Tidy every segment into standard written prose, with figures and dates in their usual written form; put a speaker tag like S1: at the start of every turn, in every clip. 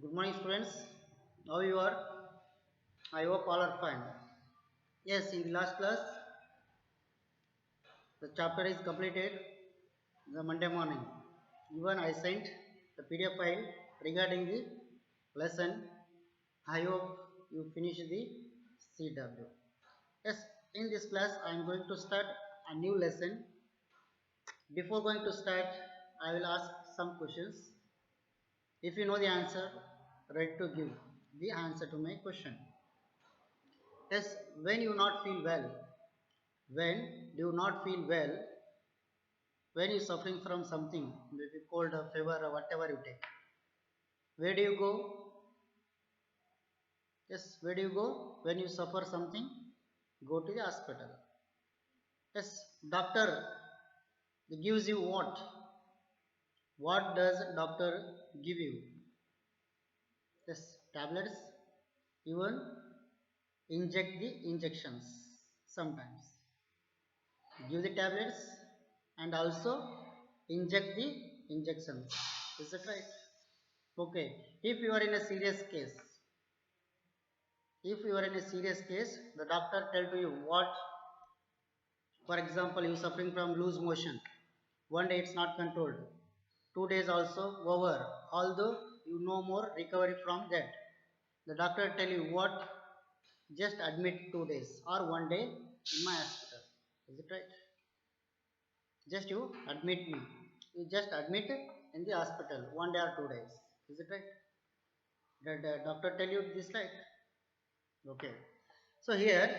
S1: Good morning, students. How you are? I hope all are fine. Yes, in the last class, the chapter is completed the Monday morning. Even I sent the PDF file regarding the lesson. I hope you finish the CW. Yes, in this class, I am going to start a new lesson. Before going to start, I will ask some questions. If you know the answer, ready to give the answer to my question. Yes, when you not feel well, when do you not feel well, when you suffering from something, maybe cold or fever or whatever you take, where do you go? Yes, where do you go when you suffer something? Go to the hospital. Yes, doctor gives you what? What does doctor give you? Yes, tablets, even inject the injections sometimes. Give the tablets and also inject the injections. Is that right? Okay. If you are in a serious case, the doctor tell to you what, for example, you suffering from loose motion. One day it's not controlled. 2 days also over. Although you no more recovery from that. The doctor tell you what, just admit 2 days or one day in my hospital. Is it right? Just you admit me. You just admit in the hospital 1 day or 2 days. Is it right? Did the doctor tell you this right? Okay. So here,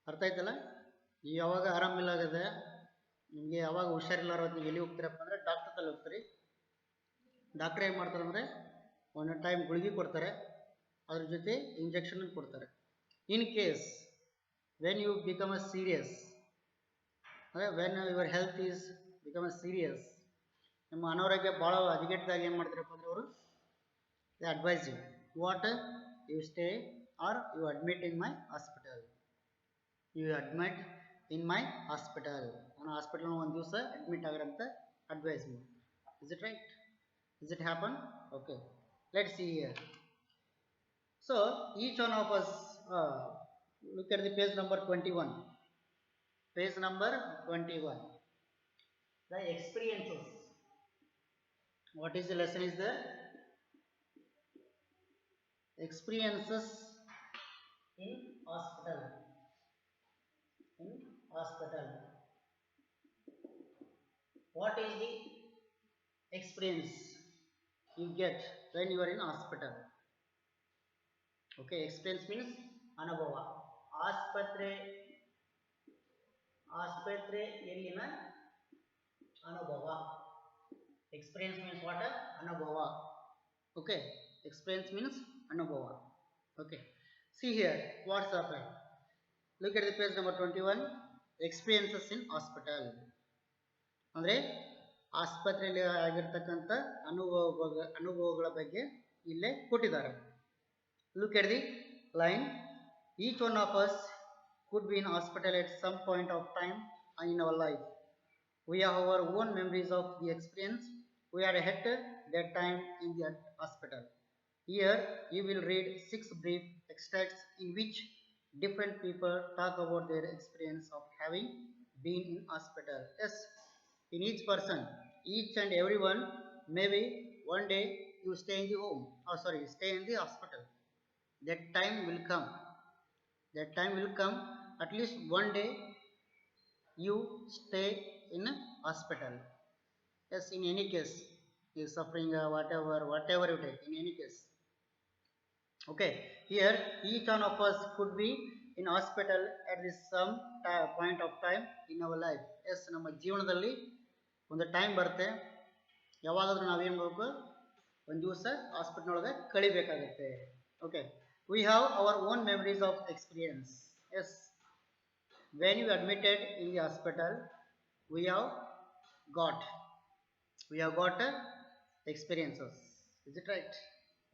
S1: ಅರ್ಥ ಆಯ್ತಲ್ಲ, ಯಾವಾಗ ಆರಾಮಿಲ್ಲಾಗದೆ ನಿಮಗೆ ಯಾವಾಗ ಹುಷಾರಿಲ್ಲಾರ ನೀವು ಎಲ್ಲಿ ಹೋಗ್ತೀರಪ್ಪ ಅಂದರೆ doctor ತಲೆ ಹೋಗ್ತೀರಿ. ಡಾಕ್ಟ್ರ್ ಏನು ಮಾಡ್ತಾರೆ ಅಂದರೆ ಒಂದು ಟೈಮ್ ಗುಳಿಗೆ ಕೊಡ್ತಾರೆ, ಅದ್ರ ಜೊತೆ ಇಂಜೆಕ್ಷನ್ ಕೊಡ್ತಾರೆ. In case when you become a serious, ಅಂದರೆ when your health is become a serious, ನಿಮ್ಮ ಅನಾರೋಗ್ಯ ಭಾಳ ಹದಗೆಟ್ಟಿದಾಗ ಏನು ಮಾಡ್ತಾರಪ್ಪ ಅಂದರೆ ಅವರು they advise you what you stay or you admit in my hospital. You admit in my hospital. ನಾನು hospital ಒಂದು ದಿವಸ ಅಡ್ಮಿಟ್ ಆಗಿರಂತ ಅಡ್ವೈಸ್ ಮಾಡಿ. Is it right? Is it happen? Okay. Let's see here. So each one of us look at the page number 21. Page number 21. The experiences. What is the lesson is there? Experiences in hospital. In hospital. What is the experience you get when you are in hospital? Okay, experience means ಅನುಭವ. ಆಸ್ಪತ್ರೆಯಲ್ಲಿನ ಅನುಭವ. Experience means what? ಅನುಭವ. Okay, experience means ಅನುಭವ. Okay, see here what's happened. Look at the page number 21. Experiences in hospital. ಅಂದರೆ ಆಸ್ಪತ್ರೆಯಲ್ಲಿ ಆಗಿರ್ತಕ್ಕಂಥ ಅನುಭವಗಳ ಬಗ್ಗೆ ಇಲ್ಲೇ ಕೊಟ್ಟಿದ್ದಾರೆ. Look at the line. Each one of us could be in hospital at some point of time in our life. We have our own memories of the experience we had at that time in the hospital. Here you will read 6 brief extracts in which different people talk about their experience of having been in hospital. Yes, in each person, each and everyone, maybe one day you stay in the home, stay in the hospital. That time will come. That time will come. At least one day you stay in a hospital. Yes, in any case, you suffering whatever you take, in any case. Okay, here each one of us could be in hospital at this some point of time in our life. Yes, ನಮ್ಮ ಜೀವನದಲ್ಲಿ ಒಂದು time ಬರುತ್ತೆ, ಯಾವಾಗಾದ್ರೂ ನಾವೇನು ಮಾಡಬೇಕು, ಒಂದು ದಿವಸ hospital ಒಳಗೆ ಕಳಿಬೇಕಾಗುತ್ತೆ. Okay, we have our own memories of experience. Yes, when you admitted in the hospital, we have got experiences. Is it right?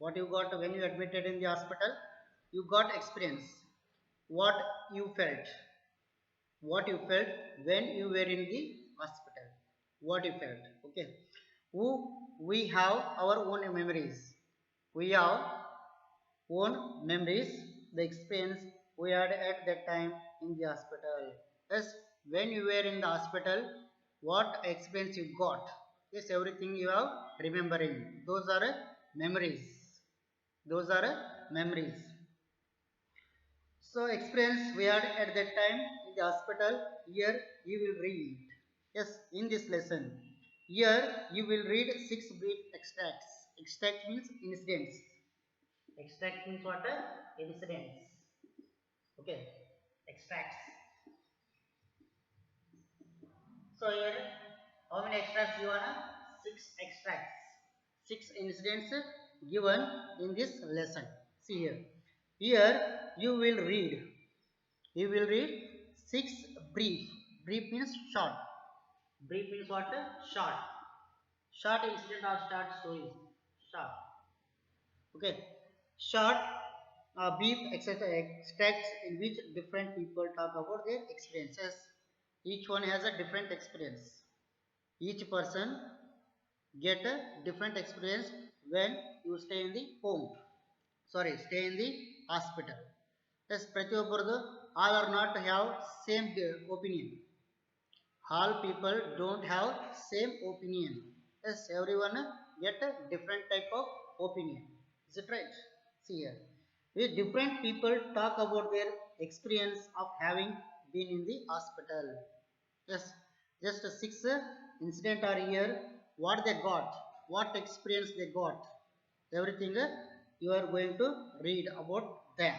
S1: What you got when you admitted in the hospital? You got experience. What you felt when you were in the hospital. What you felt. Okay, we have our own memories. We have own memories, the experience we had at that time in the hospital. Yes, when you were in the hospital, what experience you got? Yes, everything you have remembering. Those are memories. Those are memories. So experience we had at that time in the hospital. Here you will read. Yes, in this lesson. Here you will read 6 brief extracts. Extract means incidents. Extract means what? Incidents. Okay. Extracts. So here, how many extracts you want? 6 extracts. 6 incidents given in this lesson. See here. Here you will read. You will read 6 brief. Brief means short. Brief means what? Short. Short incident or short stories. Short. Okay. Short brief extracts in which different people talk about their experiences. Each one has a different experience. Each person get a different experience when you stay in the home. Sorry, stay in the hospital. Yes, ಪ್ರತಿಯೊಬ್ಬರದು all are not have same opinion. All people don't have same opinion. Yes, everyone get a different type of opinion. Is it right? See here. With different people talk about their experience of having been in the hospital. Yes, just 6 incident are here. What they got, what experience they got, everything you are going to read about them.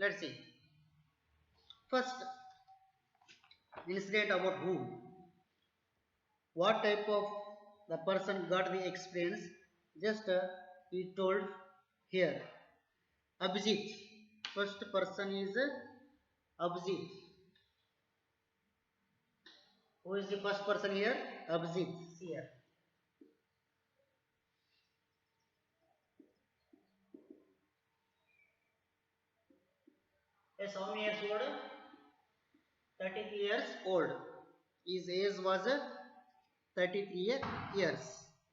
S1: Let's see. First incident about who, what type of the person got the experience. Just he told here. Abhijit. First person is Abhijit. Who is the first person here? Abhijit. See here. Yes, how many years old? 33 years old. His age was 33 years.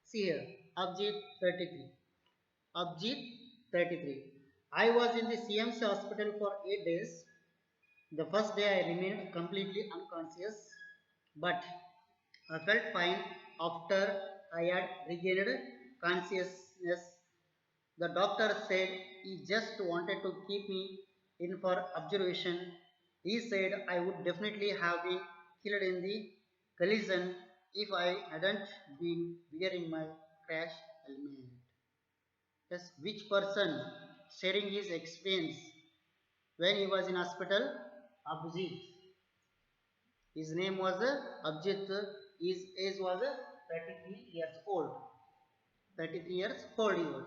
S1: See here, Abhijit 33. Abhijit 33. I was in the CMC hospital for 8 days. The first day I remained completely unconscious, but I felt fine after I had regained consciousness. The doctor said he just wanted to keep me in for observation. He said I would definitely have been killed in the collision if I hadn't been wearing my crash helmet. Yes, which person sharing his experience when he was in hospital? Abhijit. His name was Abhijit. His age was 33 years old. 33 years old he was.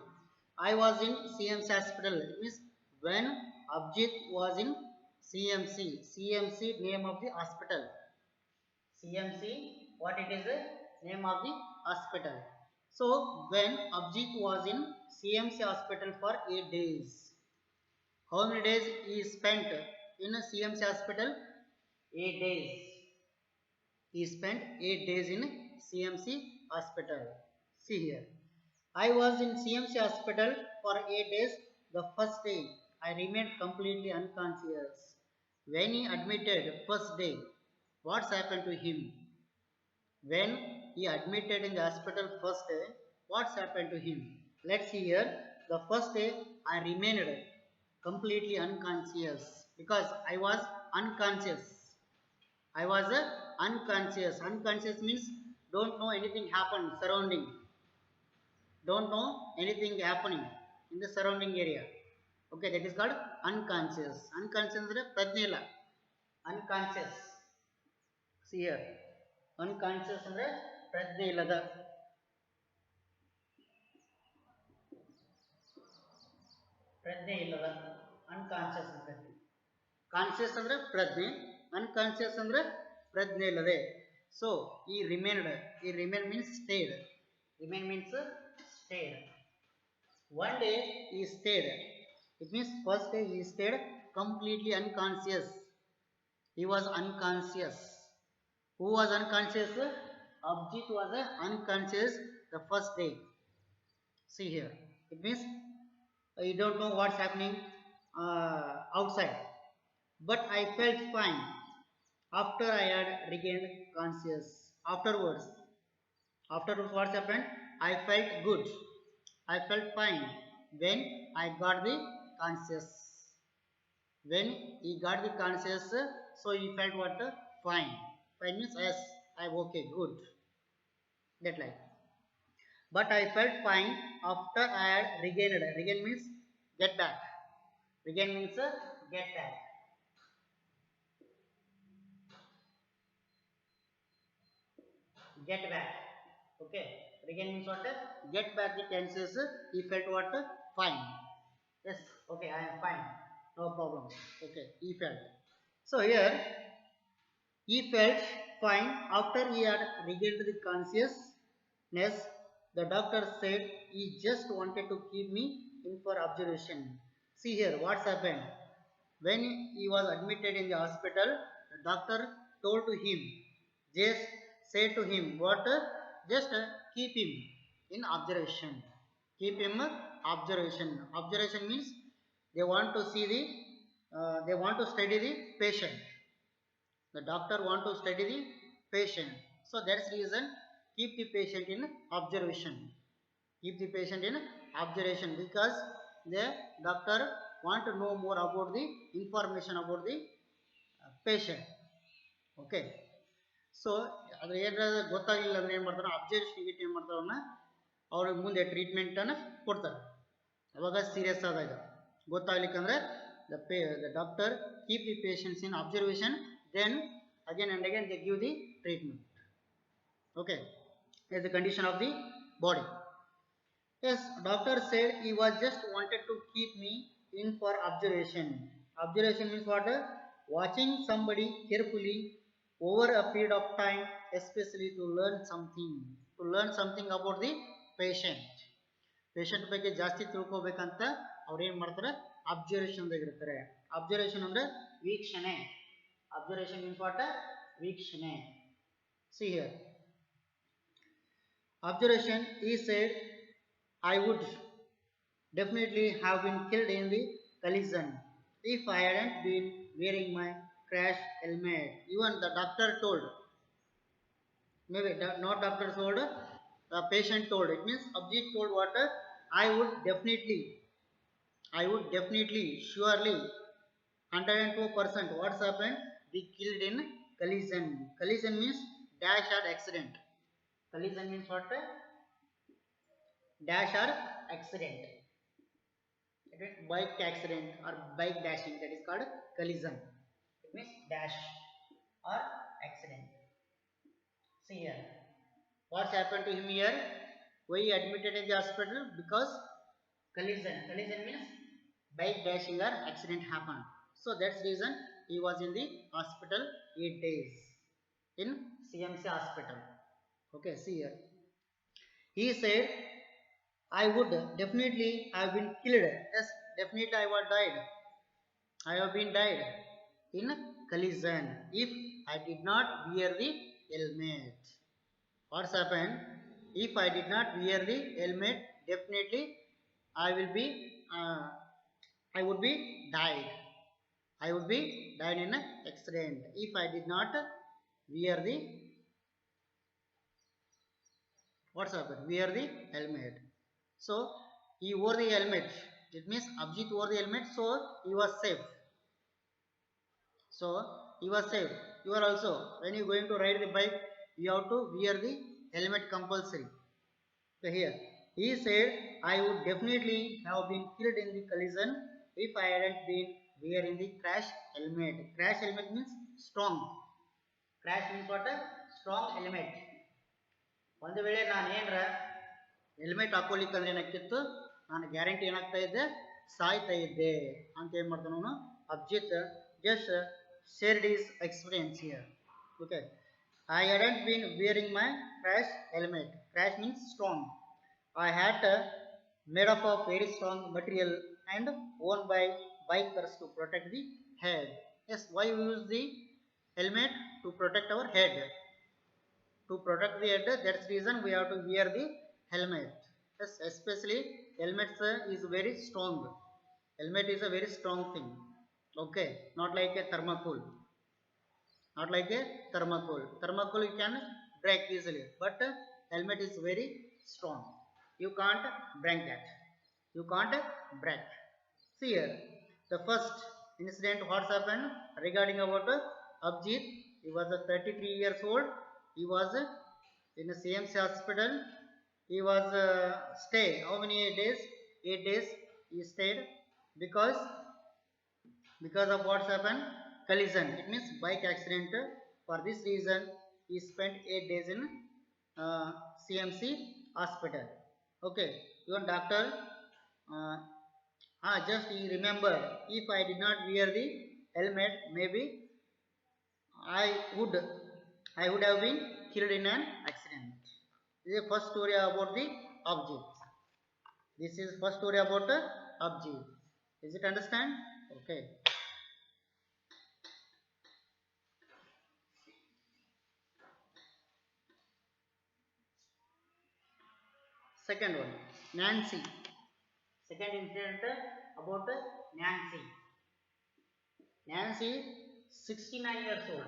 S1: I was in CMC hospital. It means when Abhijit was in CMC. CMC name of the hospital. CMC, what it is? Name of the hospital. So when Abhijit was in CMC hospital for 8 days. How many days he spent in a CMC hospital? 8 days. He spent 8 days in CMC hospital. See here. I was in CMC hospital for 8 days. The first day I remained completely unconscious. When he admitted first day, what's happened to him? When he admitted in the hospital first day, what's happened to him? Let's see here. The first day I remained completely unconscious because I was unconscious. I was unconscious. Unconscious means don't know anything happened surrounding. Don't know anything happening in the surrounding area. Okay, that is called unconscious. Unconscious is pradnila. Unconscious. See here. Unconscious ಅಂದ್ರೆ ಪ್ರಜ್ಞೆ ಇಲ್ಲದ. ಪ್ರಜ್ಞೆ ಇಲ್ಲದ. Unconscious ಅಂದ್ರೆ. Conscious ಅಂದ್ರೆ ಪ್ರಜ್ಞೆ. Unconscious ಅಂದ್ರೆ ಪ್ರಜ್ಞೆ ಇಲ್ಲದೆ. So he remained. He remained means stayed. Remain means stayed. One day he stayed. It means first day he stayed completely unconscious. He was unconscious. Who was unconscious? Abhijit was unconscious the first day. See here, it means you don't know what's happening outside, but I felt fine after I had regained conscious. Afterwards, what happened? I felt good. I felt fine when I got the conscious. When he got the conscious, so he felt what? Fine. Fine means yes, I'm okay, good. That like. But I felt fine after I had regained. Regain means get back. Regain means get back. Get back. Okay. Regain means what? Get back the tenses. He felt what? Fine. Yes. Okay. I am fine. No problem. Okay. He felt. So here he felt fine after he had regained the consciousness. The doctor said he just wanted to keep me in for observation. See here what's happened. When he was admitted in the hospital, the doctor told to him, just said to him, what? Just keep him in observation. Keep him observation. Observation means they want to see they want to study the patient. The doctor want to study the patient. So that's reason keep the patient in observation. Keep the patient in observation because the doctor want to know more about the information about the patient. Okay. So ಅದ್ರ ಏನಾದ್ರು ಗೊತ್ತಾಗಲಿಲ್ಲ ಅಂದ್ರೆ ಏನು ಮಾಡ್ತಾರೆ observation ಏನು ಮಾಡ್ತಾರೆ ಅವ್ರನ್ನ ಅವ್ರಿಗೆ ಮುಂದೆ ಟ್ರೀಟ್ಮೆಂಟನ್ನು ಕೊಡ್ತಾರೆ ಅವಾಗ ಸೀರಿಯಸ್ ಆದಾಗ ಗೊತ್ತಾಗ್ಲಿಕ್ಕಂದ್ರೆ the doctor keep the patients in observation, then again and again they give the treatment. Okay, is the condition of the body. Yes, doctor said he was just wanted to keep me in for observation. Observation means what? Watching somebody carefully over a period of time, especially to learn something about the patient. Patient ಬಗ್ಗೆ ಜಾಸ್ತಿ ತಿಳ್ಕೊಬೇಕಂತ ಅವ್ರು ಏನು ಮಾಡ್ತಾರೆ ಅಬ್ಸರ್ವೇಷನ್ದಾಗ ಇರ್ತಾರೆ. Observation ಅಂದ್ರೆ ವೀಕ್ಷಣೆ. Observation means what? ವೀಕ್ಷಣೆ. See here observation, he said I would definitely have been killed in the collision if I hadn't been wearing my crash helmet. Even the doctor told, maybe not doctor told, the patient told. It means Abhijit told what? I would definitely, surely, 102%. What's happened? Be killed in collision. Collision means dash or accident. Collision means what? Dash or accident. Bike accident or bike dashing, that is called collision. It means dash or accident. See here, what's happened to him here? Why he admitted in the hospital? Because collision. Collision means bike dashing or accident happened. So that's reason he was in the hospital 8 days in CMC hospital. Okay, see here. He said, I would definitely have been killed. Yes, definitely I would died. I have been died in collision if I did not wear the helmet. What's happened? If I did not wear the helmet, definitely I will be, I would be died. I would be died in an accident if I did not wear the, what's happened? Wear the helmet. So he wore the helmet. It means Abhijit wore the helmet, so he was safe. So he was safe. You are also, when you are going to ride the bike, you have to wear the helmet compulsory. So here he said, I would definitely have been killed in the collision if I hadn't been wearing the crash helmet. Crash helmet means strong. Crash means what? Strong helmet. ಒಂದು ವೇಳೆ ನಾನು ಏನರ helmet ಹಾಕೊಳ್ಳಿಕ್ಕಂದ್ರೆ ಏನಾಗ್ತಿತ್ತು, ನಾನು guarantee ಏನಾಗ್ತಾ ಇದ್ದೆ, ಸಾಯ್ತಾ ಇದ್ದೆ ಅಂತ ಏನು ಮಾಡ್ತಾನೆ ಅವನು Abhijit just shared is experience here. Okay, I hadn't been wearing my crash helmet. Crash means strong. I had made up of very strong material and worn by bikers to protect the head. Yes, why we use the helmet? To protect our head. To To protect the head, that's reason we have to wear the helmet. Yes, especially helmets is very strong. Helmet is a very strong thing. Okay, not like a thermocol. Not like a thermocol. Thermocol you can break easily, but helmet is very strong. You can't break that. You can't break. See here, the first incident what's happened regarding about Abhijit. He was 33 years old. He was in the CMC hospital. He was stay. How many days? 8 days. He stayed because of what's happened collision. It means bike accident. For this reason, he spent 8 days in uh, CMC hospital. Okay, even doctor. Uh, just he remember, if I did not wear the helmet, maybe I would I would have been killed in an accident. This is the first story about the Abhijit. This is first story about Abhijit. Is it understand? Okay. Second one, Nancy. Second incident about Nancy. Nancy, 69 years old.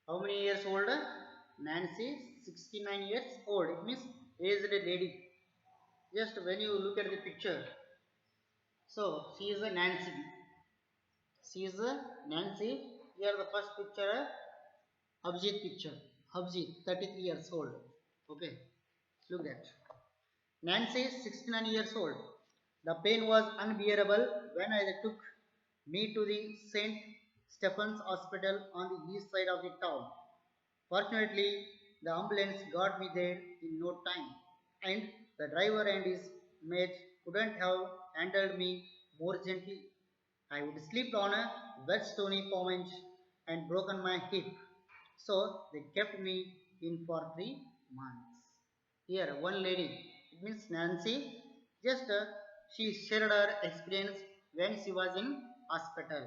S1: How many years old? Nancy, 69 years old. It means aged lady. Just when you look at the picture, so she is a Nancy. She is a Nancy. Here the first picture, Abhijit picture. Abhijit, 33 years old. Okay, look at. Nancy, 69 years old. The pain was unbearable when I took me to the St. Stephen's Hospital on the east side of the town. Fortunately, the ambulance got me there in no time, and the driver and his mate couldn't have handled me more gently. I would slipped on a wet stony pavement and broken my hip, so they kept me in for 3 months. Here, one lady, it means Nancy, just she shared her experience when she was in hospital.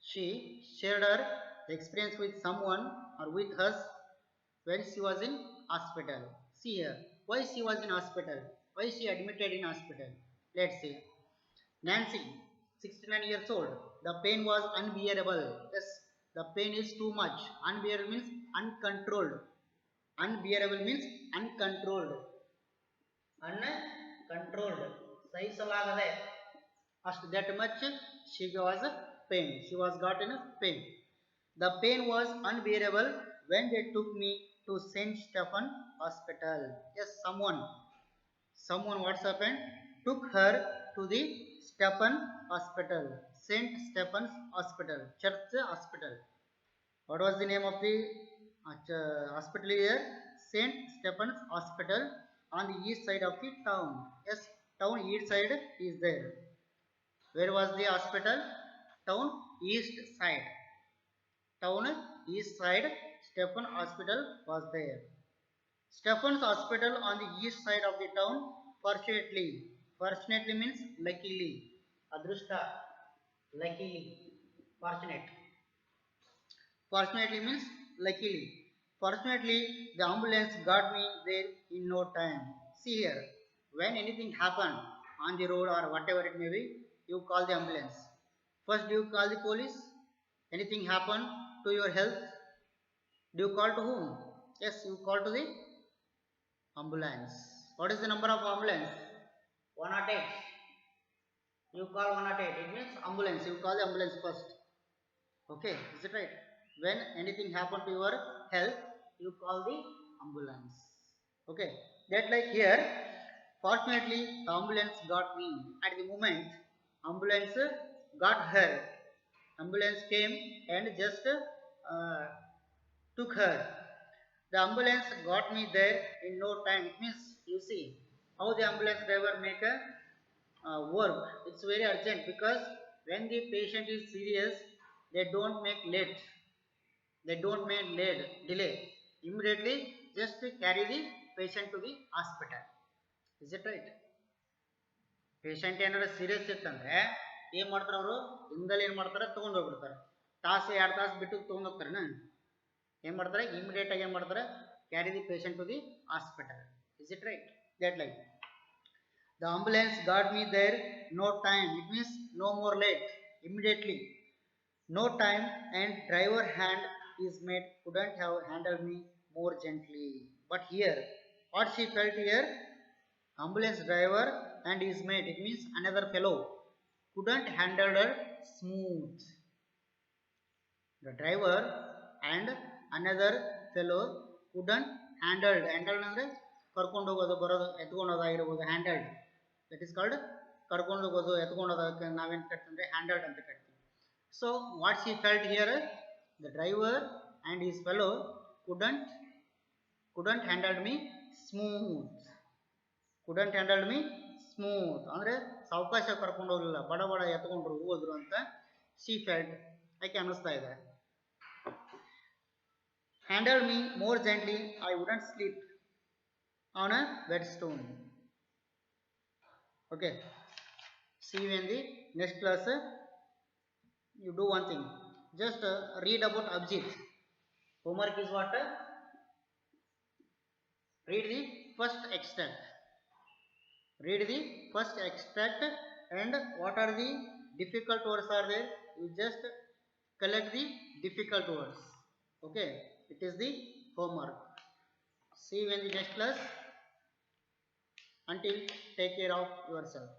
S1: She shared her experience with someone or with us when she was in hospital. See here, why she was in hospital? Why she admitted in hospital? Let's see. Nancy, 69 years old. The pain was unbearable. Yes, the pain is too much. Unbearable means uncontrolled. Unbearable means uncontrolled. Uncontrolled. ಸಹಿಸಲಾಗದೆ ಅಷ್ಟು that much she was pain. She was got in pain. The pain was unbearable when they took me to Saint Stephen Hospital. Yes, someone what's happened took her to the Stephen Hospital, Saint Stephen's Hospital, church hospital. What was the name of the hospital here? Saint Stephen's Hospital on the east side of the town. Yes, town east side is there. Where was the hospital? Town east side. Town east side, Stephen Hospital was there. Stephen's Hospital on the east side of the town. Fortunately means luckily. Adrushta, luckily, fortunate. Fortunately means luckily. Fortunately, the ambulance got me there in no time. See here, when anything happen on the road or whatever it may be, you call the ambulance. First, do you call the police? Anything happen to your health? Do you call to whom? Yes, you call to the ambulance. What is the number of ambulance? 108. You call 108. It means ambulance. You call the ambulance first. Okay, is it right? When anything happen to your health, you call the ambulance. Okay, that like here, fortunately the ambulance got me. At the moment ambulance got her, ambulance came and just took her. The ambulance got me there in no time. It means, you see how the ambulance driver make a work. It's very urgent because when the patient is serious, they don't make late. They don't make late, delay. Immediately just carry the patient to the hospital. Is it right? Patient ಏನಾರ serious ಇತ್ತಂದ್ರೆ ಏನು ಮಾಡ್ತಾರೆ ಅವರು, ಹಿಂದಲ್ಲಿ ಏನು ಮಾಡ್ತಾರೆ, ತೊಗೊಂಡು ಹೋಗ್ಬಿಡ್ತಾರೆ. ತಾಸು 2 ತಾಸು ಬಿಟ್ಟು ತೊಗೊಂಡು ಹೋಗ್ತಾರೇನ? ಏನು ಮಾಡ್ತಾರೆ, ಇಮಿಡಿಯೇಟ್ ಆಗಿ ಏನು ಮಾಡ್ತಾರೆ, carry the patient to the hospital. Is it right? That like the ambulance got me there, no time, it means no more late, immediately, no time, and driver hand his mate couldn't have handled me more gently. But here, what she felt here, ambulance driver and his mate, it means another fellow, couldn't handle her smooth. The driver and another fellow couldn't handled ಅಂದ್ರೆ ಕರ್ಕೊಂಡು ಹೋಗೋದು ಬರೋದು ಎತ್ಕೊಂಡು ಹೋದಾಗಿರ್ಬೋದು, handled, that is called ಕರ್ಕೊಂಡು ಹೋಗೋದು ಎತ್ಕೊಂಡು ಹೋಗೋದಕ್ಕೆ ನಾವೇನು ಕಟ್ತೀವಿ, ಹ್ಯಾಂಡಲ್ಡ್ ಅಂತ ಕಟ್ತೀವಿ. So what she felt here, the driver and is fellow couldn't handled me smooth. Couldn't handled me smooth ಅಂದರೆ ಸಾವಕಾಶ ಕರ್ಕೊಂಡು ಹೋಗಲಿಲ್ಲ, ಬಡ ಬಡ ಎತ್ಕೊಂಡ್ರು ಹೋದ್ರು ಅಂತ ಶಿ ಫೆಲ್ಟ್, ಯಾಕೆ ಅನ್ನಿಸ್ತಾ ಇದೆ. Handle me more gently, I wouldn't sleep on a wet stone. Okay, see you in the next class. You do one thing, just read about Abhijit. Homework is what? Read the first extract. Read the first extract, and what are the difficult words are there, you just collect the difficult words. Okay, it is the homework. See you in the next class. Until, take care of yourself.